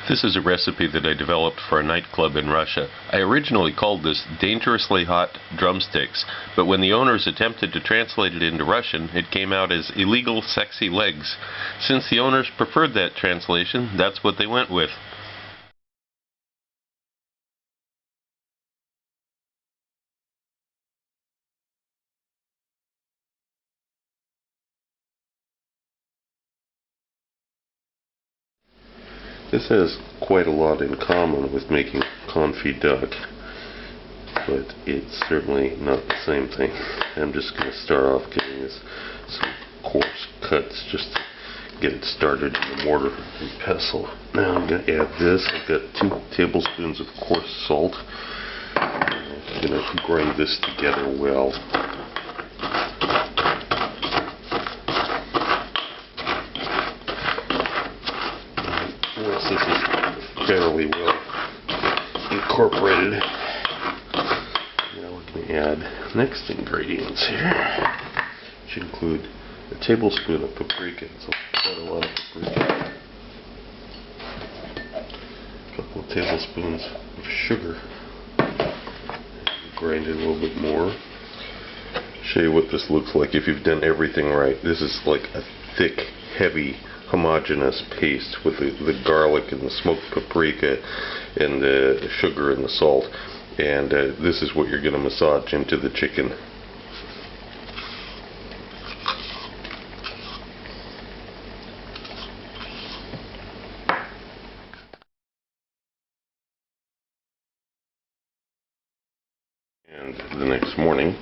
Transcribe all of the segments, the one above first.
This is a recipe that I developed for a nightclub in Russia. I originally called this Dangerously Hot Drumsticks, but when the owners attempted to translate it into Russian, it came out as Illegal Sexy Legs. Since the owners preferred that translation, that's what they went with. This has quite a lot in common with making confit duck, but it's certainly not the same thing. I'm just going to start off getting this some coarse cuts just to get it started in the mortar and pestle. Now I'm going to add this. I've got 2 tablespoons of coarse salt. I'm going to grind this together well. Once this is fairly well incorporated, now we're going to add next ingredients here, which include a tablespoon of paprika. It's quite a lot of paprika. A couple of tablespoons of sugar. Grind it a little bit more. Show you what this looks like if you've done everything right. This is like a thick, heavy, homogeneous paste with the garlic and the smoked paprika and the sugar and the salt, and this is what you're going to massage into the chicken. And the next morning,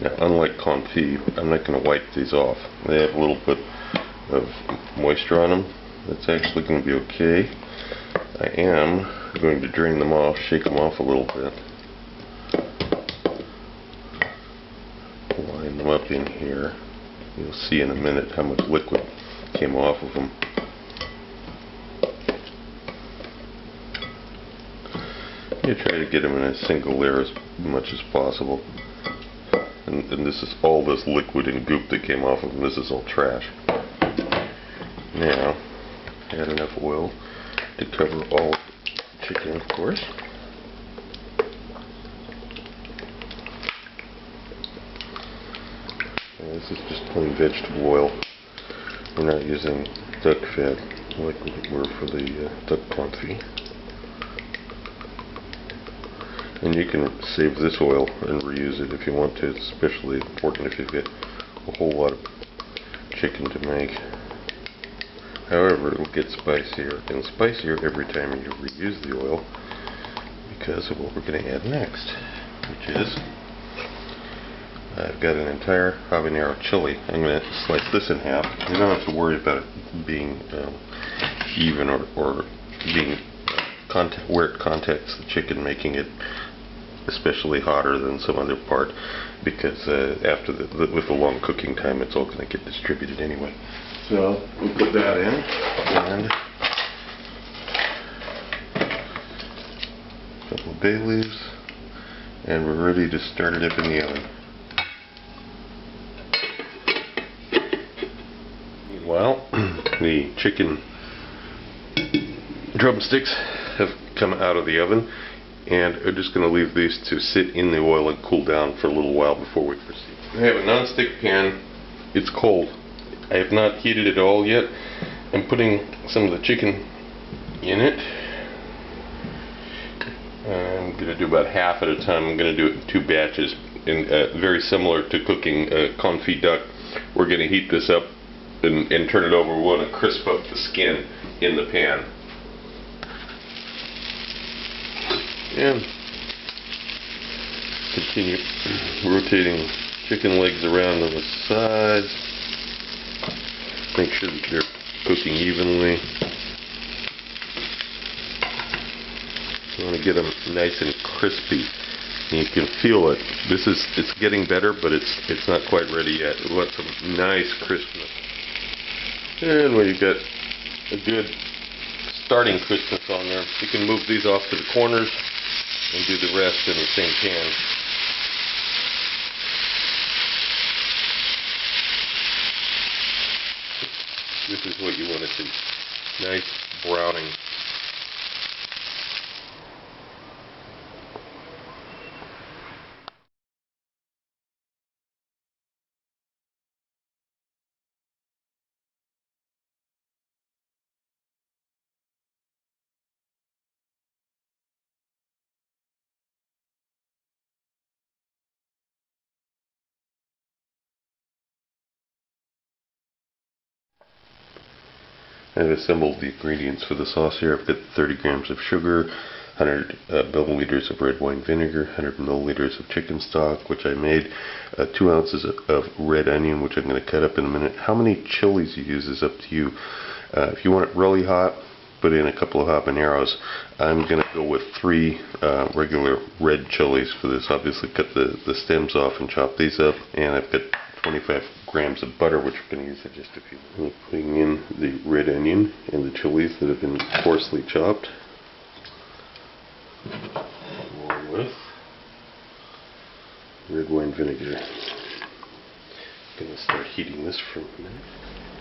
now unlike confit, I'm not going to wipe these off. They have a little bit of moisture on them. That's actually going to be okay. I am going to drain them off, shake them off a little bit, line them up in here. You'll see in a minute how much liquid came off of them. You try to get them in a single layer as much as possible. And this is all this liquid and goop that came off of them. This is all trash. Now, add enough oil to cover all the chicken, of course. And this is just plain vegetable oil. We're not using duck fat like we were for the duck confit. And you can save this oil and reuse it if you want to. It's especially important if you've got a whole lot of chicken to make. However, it will get spicier and spicier every time you reuse the oil because of what we're going to add next, which is I've got an entire habanero chili. I'm going to slice this in half. You don't have to worry about it being even or being where it contacts the chicken, making it especially hotter than some other part, because after with the long cooking time, it's all going to get distributed anyway. So we'll put that in, and a couple of bay leaves, and we're ready to start it up in the oven. Meanwhile, the chicken drumsticks have come out of the oven, and I'm just going to leave these to sit in the oil and cool down for a little while before we proceed. I have a non-stick pan. It's cold. I have not heated it all yet. I'm putting some of the chicken in it. I'm going to do about half at a time. I'm going to do it in 2 batches, and very similar to cooking confit duck. We're going to heat this up and turn it over. We want to crisp up the skin in the pan. And continue rotating chicken legs around on the sides. Make sure that they're cooking evenly. You want to get them nice and crispy. And you can feel it. It's getting better, but it's not quite ready yet. We want some nice crispness. And when you've got a good starting crispness on there, you can move these off to the corners and do the rest in the same pan. This is what you want to see. Nice browning. I've assembled the ingredients for the sauce here. I've got 30 grams of sugar, 100 milliliters of red wine vinegar, 100 milliliters of chicken stock, which I made, 2 ounces of red onion, which I'm going to cut up in a minute. How many chilies you use is up to you. If you want it really hot, put in a couple of habaneros. I'm going to go with 3 regular red chilies for this. Obviously cut the stems off and chop these up, and I've got 25 grams of butter, which we're going to use in just a few minutes. I'm putting in the red onion and the chilies that have been coarsely chopped, along with red wine vinegar. I'm going to start heating this for a minute.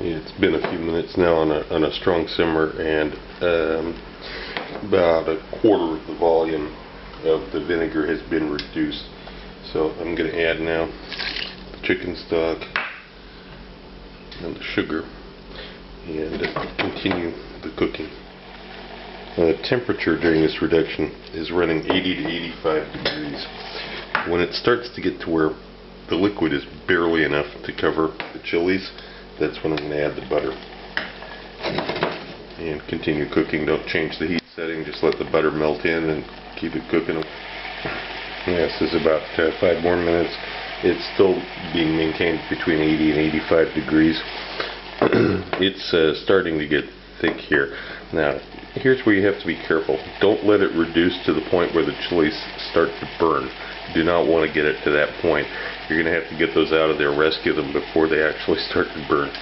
Yeah, it's been a few minutes now on a strong simmer, and about a quarter of the volume of the vinegar has been reduced. So I'm going to add now the chicken stock and the sugar and continue the cooking. The temperature during this reduction is running 80 to 85 degrees. When it starts to get to where the liquid is barely enough to cover the chilies, that's when I'm going to add the butter. And continue cooking. Don't change the heat setting, just let the butter melt in and keep it cooking. Yes, this is about 5 more minutes. It's still being maintained between 80 and 85 degrees. It's starting to get thick here. Now, here's where you have to be careful. Don't let it reduce to the point where the chilies start to burn. You do not want to get it to that point. You're going to have to get those out of there, rescue them before they actually start to burn.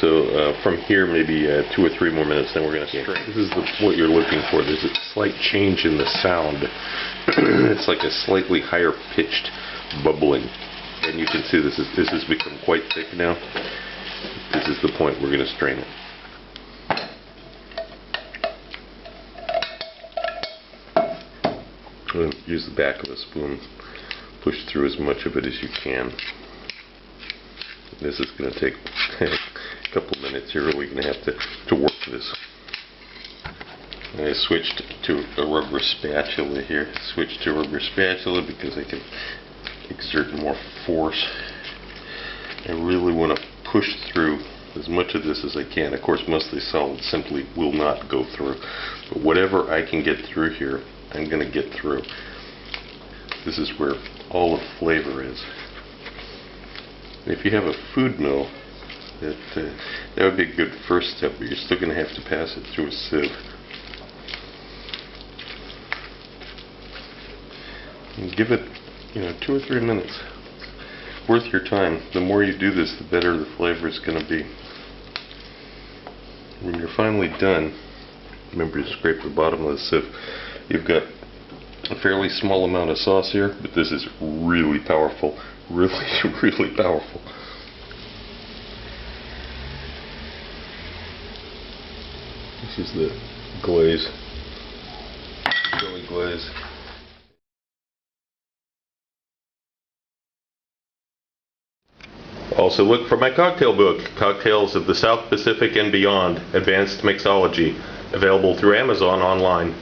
So from here, maybe 2 or 3 more minutes, then we're going to strain. This is what you're looking for. There's a slight change in the sound. It's like a slightly higher pitched bubbling. And you can see this has become quite thick now. This is the point we're going to strain it. Use the back of a spoon. Push through as much of it as you can. This is going to take a couple minutes here. We're going to have to work this. I switched to a rubber spatula here. Switched to a rubber spatula because I can exert more force. I really want to push through as much of this as I can. Of course, most of these solids simply will not go through. But whatever I can get through here, I'm going to get through. This is where all the flavor is. If you have a food mill, that would be a good first step, but you're still going to have to pass it through a sieve. And give it, 2 or 3 minutes. Worth your time. The more you do this, the better the flavor is going to be. When you're finally done, remember to scrape the bottom of the sieve. You've got a fairly small amount of sauce here, but this is really powerful. Really, really powerful. This is the glaze. Chili glaze. Also look for my cocktail book, Cocktails of the South Pacific and Beyond, Advanced Mixology, available through Amazon online.